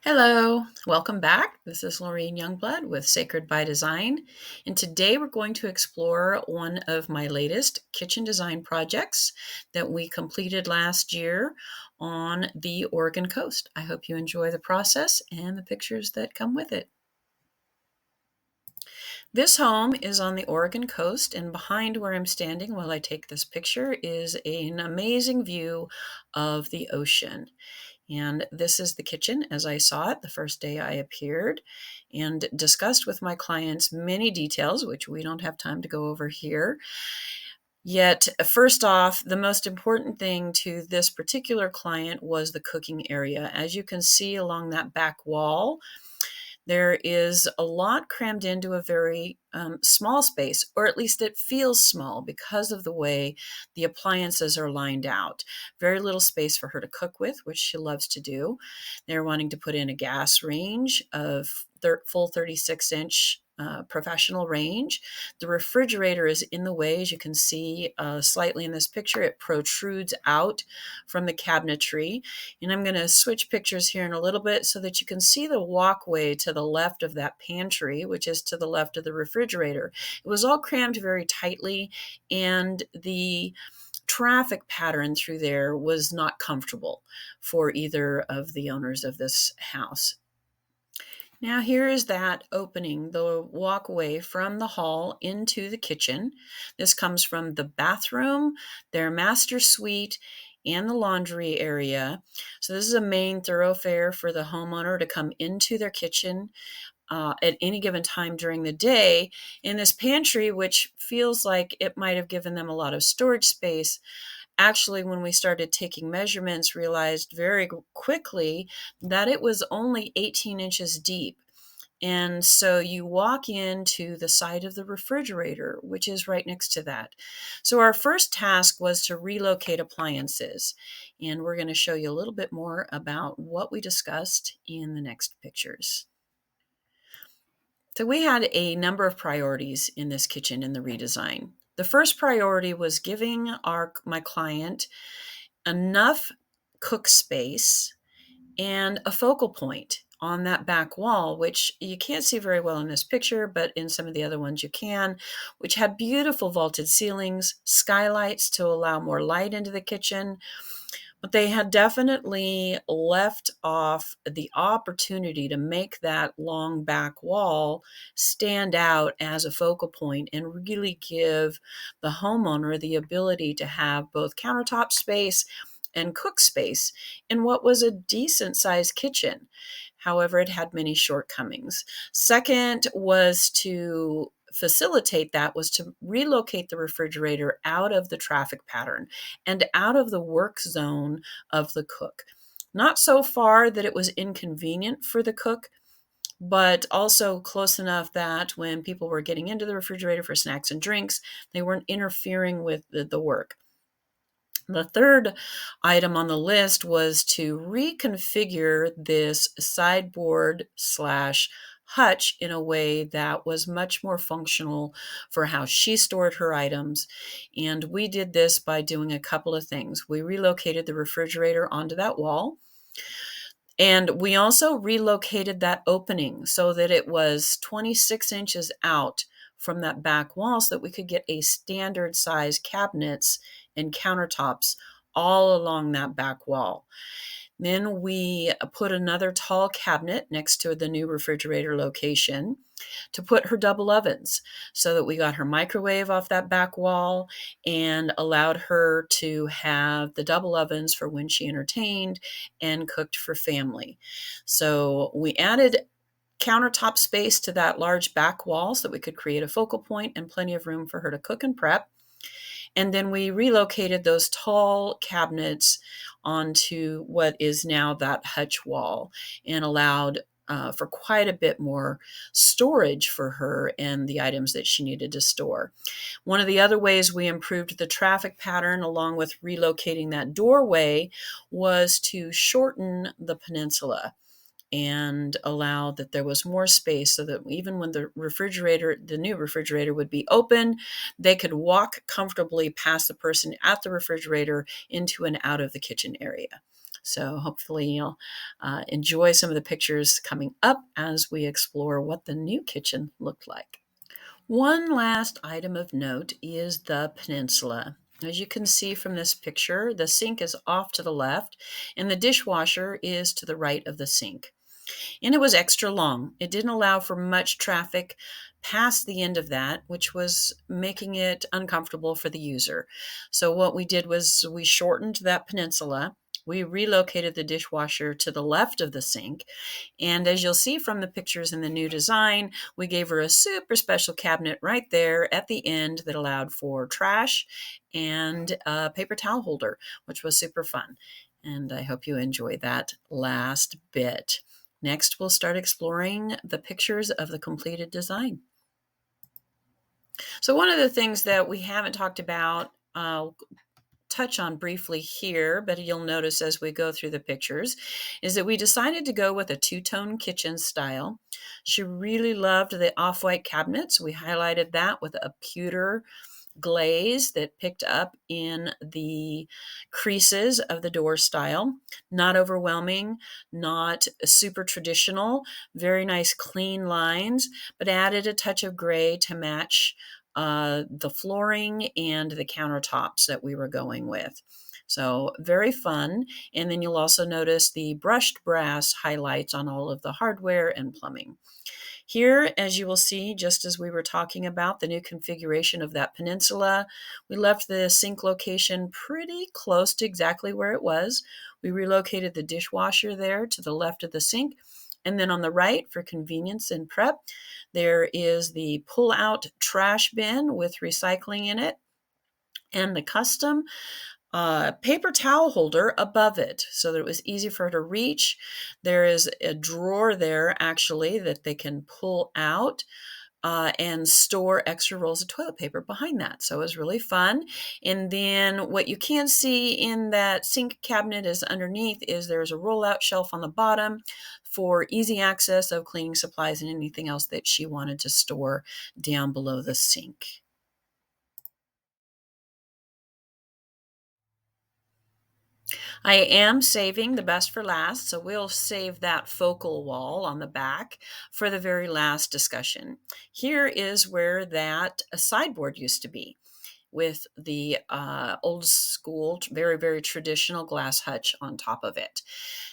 Hello, welcome back. This is Lorraine Youngblood with Sacred-by-Design, and today we're going to explore one of my latest kitchen design projects that we completed last year on the Oregon coast. I hope you enjoy the process and the pictures that come with it. This home is on the Oregon coast, and behind where I'm standing while I take this picture is an amazing view of the ocean. And this is the kitchen as I saw it the first day I appeared, and discussed with my clients many details, which we don't have time to go over here. Yet, first off, the most important thing to this particular client was the cooking area. As you can see along that back wall, there is a lot crammed into a very small space, or at least it feels small because of the way the appliances are lined out. Very little space for her to cook with, which she loves to do. They're wanting to put in a gas range of full 36-inch professional range. The refrigerator is in the way, as you can see slightly in this picture. It protrudes out from the cabinetry. And I'm going to switch pictures here in a little bit so that you can see the walkway to the left of that pantry, which is to the left of the refrigerator. It was all crammed very tightly, and the traffic pattern through there was not comfortable for either of the owners of this house. Now here is that opening, the walkway from the hall into the kitchen. This comes from the bathroom, their master suite, and the laundry area. So this is a main thoroughfare for the homeowner to come into their kitchen at any given time during the day. In this pantry, which feels like it might have given them a lot of storage space, actually, when we started taking measurements, realized very quickly that it was only 18 inches deep. And so you walk into the side of the refrigerator, which is right next to that. So our first task was to relocate appliances. And we're going to show you a little bit more about what we discussed in the next pictures. So we had a number of priorities in this kitchen in the redesign. The first priority was giving my client enough cook space and a focal point on that back wall, which you can't see very well in this picture, but in some of the other ones you can, which had beautiful vaulted ceilings, skylights to allow more light into the kitchen. But they had definitely left off the opportunity to make that long back wall stand out as a focal point and really give the homeowner the ability to have both countertop space and cook space in what was a decent sized kitchen. However, it had many shortcomings. Second was to facilitate that was to relocate the refrigerator out of the traffic pattern and out of the work zone of the cook. Not so far that it was inconvenient for the cook, but also close enough that when people were getting into the refrigerator for snacks and drinks, they weren't interfering with the work. The third item on the list was to reconfigure this sideboard slash hutch in a way that was much more functional for how she stored her items. And we did this by doing a couple of things. We relocated the refrigerator onto that wall. And we also relocated that opening so that it was 26 inches out from that back wall so that we could get a standard size cabinets and countertops all along that back wall. Then we put another tall cabinet next to the new refrigerator location to put her double ovens so that we got her microwave off that back wall and allowed her to have the double ovens for when she entertained and cooked for family. So we added countertop space to that large back wall so that we could create a focal point and plenty of room for her to cook and prep. And then we relocated those tall cabinets onto what is now that hutch wall and allowed for quite a bit more storage for her and the items that she needed to store. One of the other ways we improved the traffic pattern, along with relocating that doorway, was to shorten the peninsula and allow that there was more space so that even when the new refrigerator would be open, they could walk comfortably past the person at the refrigerator into and out of the kitchen area. So hopefully you'll enjoy some of the pictures coming up as we explore what the new kitchen looked like. One last item of note is the peninsula. As you can see from this picture, the sink is off to the left and the dishwasher is to the right of the sink. And it was extra long. It didn't allow for much traffic past the end of that, which was making it uncomfortable for the user. So what we did was we shortened that peninsula. We relocated the dishwasher to the left of the sink. And as you'll see from the pictures in the new design, we gave her a super special cabinet right there at the end that allowed for trash and a paper towel holder, which was super fun. And I hope you enjoy that last bit. Next, we'll start exploring the pictures of the completed design. So one of the things that we haven't talked about, I'll touch on briefly here, but you'll notice as we go through the pictures, is that we decided to go with a two-tone kitchen style. She really loved the off-white cabinets. We highlighted that with a pewter glaze that picked up in the creases of the door style. Not overwhelming, not super traditional, very nice clean lines, but added a touch of gray to match the flooring and the countertops that we were going with. So very fun. And then you'll also notice the brushed brass highlights on all of the hardware and plumbing. Here, as you will see, just as we were talking about the new configuration of that peninsula, we left the sink location pretty close to exactly where it was. We relocated the dishwasher there to the left of the sink. And then on the right, for convenience and prep, there is the pull-out trash bin with recycling in it and the custom paper towel holder above it so that it was easy for her to reach. There is a drawer there actually that they can pull out and store extra rolls of toilet paper behind that. So it was really fun. And then what you can see in that sink cabinet is underneath is there's a rollout shelf on the bottom for easy access of cleaning supplies and anything else that she wanted to store down below the sink. I am saving the best for last, so we'll save that focal wall on the back for the very last discussion. Here is where that sideboard used to be, with the old school, very, very traditional glass hutch on top of it.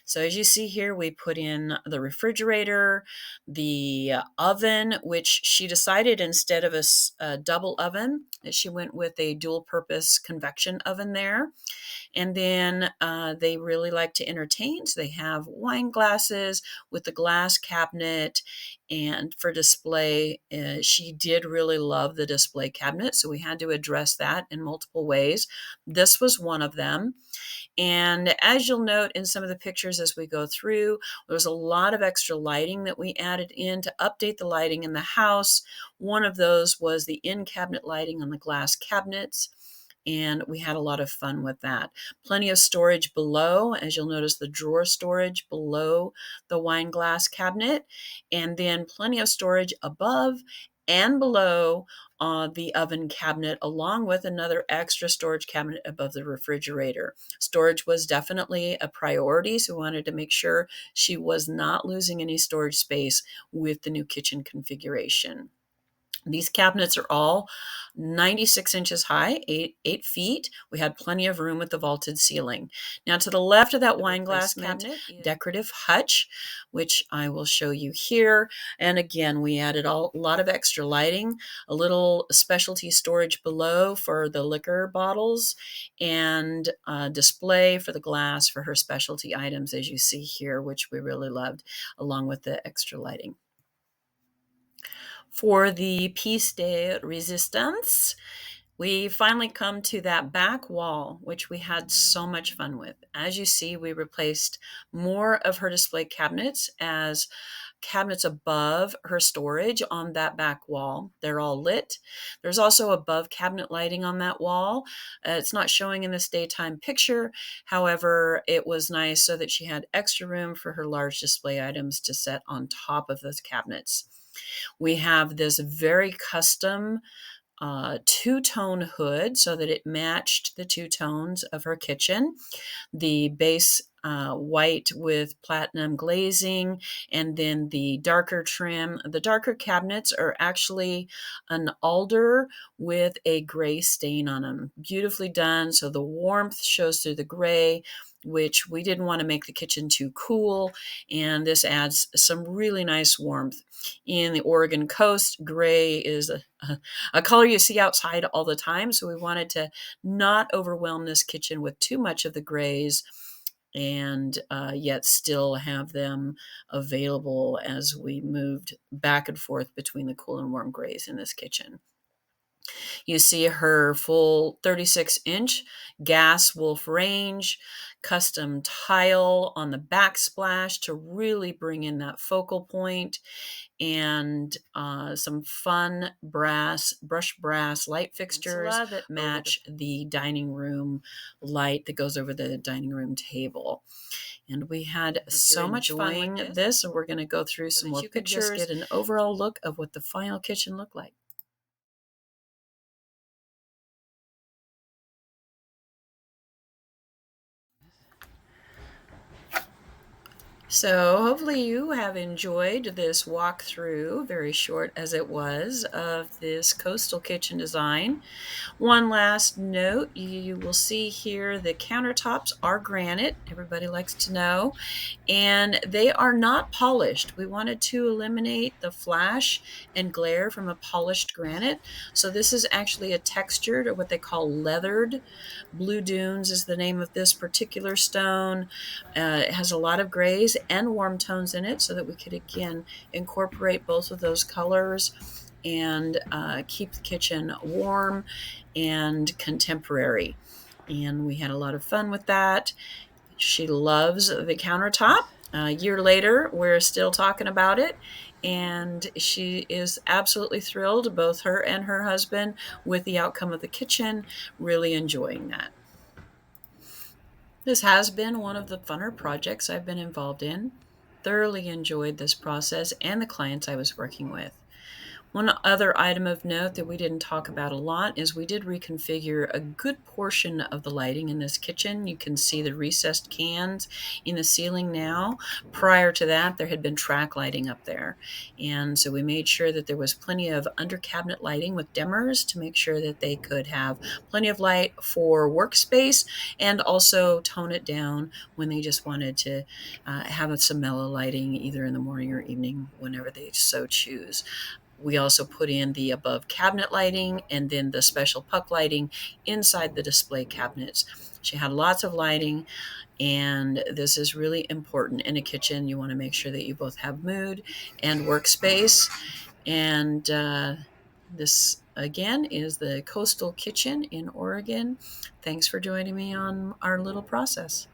So as you see here, we put in the refrigerator, the oven, which she decided instead of a double oven, that she went with a dual purpose convection oven there. And then they really like to entertain. So they have wine glasses with the glass cabinet. And for display, she did really love the display cabinet. So we had to address that in multiple ways. This was one of them. And as you'll note in some of the pictures as we go through, there was a lot of extra lighting that we added in to update the lighting in the house. One of those was the in-cabinet lighting on the glass cabinets, and we had a lot of fun with that. Plenty of storage below, as you'll notice the drawer storage below the wine glass cabinet, and then plenty of storage above and below the oven cabinet, along with another extra storage cabinet above the refrigerator. Storage was definitely a priority, so we wanted to make sure she was not losing any storage space with the new kitchen configuration. These cabinets are all 96 inches high, 8 feet. We had plenty of room with the vaulted ceiling. Now to the left of that wine glass cabinet, decorative hutch, which I will show you here. And again, we added a lot of extra lighting, a little specialty storage below for the liquor bottles, and a display for the glass for her specialty items, as you see here, which we really loved, along with the extra lighting. For the piece de resistance, we finally come to that back wall, which we had so much fun with. As you see, we replaced more of her display cabinets as cabinets above her storage on that back wall. They're all lit. There's also above cabinet lighting on that wall. It's not showing in this daytime picture. However, it was nice so that she had extra room for her large display items to set on top of those cabinets. We have this very custom two-tone hood so that it matched the two tones of her kitchen. The base white with platinum glazing, and then the darker trim. The darker cabinets are actually an alder with a gray stain on them. Beautifully done. So the warmth shows through the gray, which we didn't want to make the kitchen too cool. And this adds some really nice warmth. In the Oregon coast, gray is a color you see outside all the time. So we wanted to not overwhelm this kitchen with too much of the grays, and yet still have them available as we moved back and forth between the cool and warm grays in this kitchen. You see her full 36-inch gas wolf range, custom tile on the backsplash to really bring in that focal point, and some fun brushed brass light fixtures that match the dining room light that goes over the dining room table. And we had so much fun with this, and we're going to go through some more pictures, get an overall look of what the final kitchen looked like. So hopefully you have enjoyed this walkthrough, very short as it was, of this coastal kitchen design. One last note, you will see here the countertops are granite. Everybody likes to know. And they are not polished. We wanted to eliminate the flash and glare from a polished granite. So this is actually a textured, or what they call leathered. Blue Dunes is the name of this particular stone. It has a lot of grays and warm tones in it, so that we could, again, incorporate both of those colors and keep the kitchen warm and contemporary. And we had a lot of fun with that. She loves the countertop. A year later, we're still talking about it, and she is absolutely thrilled, both her and her husband, with the outcome of the kitchen, really enjoying that. This has been one of the funner projects I've been involved in. Thoroughly enjoyed this process and the clients I was working with. One other item of note that we didn't talk about a lot is we did reconfigure a good portion of the lighting in this kitchen. You can see the recessed cans in the ceiling now. Prior to that, there had been track lighting up there. And so we made sure that there was plenty of under cabinet lighting with dimmers to make sure that they could have plenty of light for workspace, and also tone it down when they just wanted to have some mellow lighting either in the morning or evening, whenever they so choose. We also put in the above cabinet lighting and then the special puck lighting inside the display cabinets. She had lots of lighting, and this is really important in a kitchen. You want to make sure that you both have mood and workspace. And this, again, is the Coastal Kitchen in Oregon. Thanks for joining me on our little process.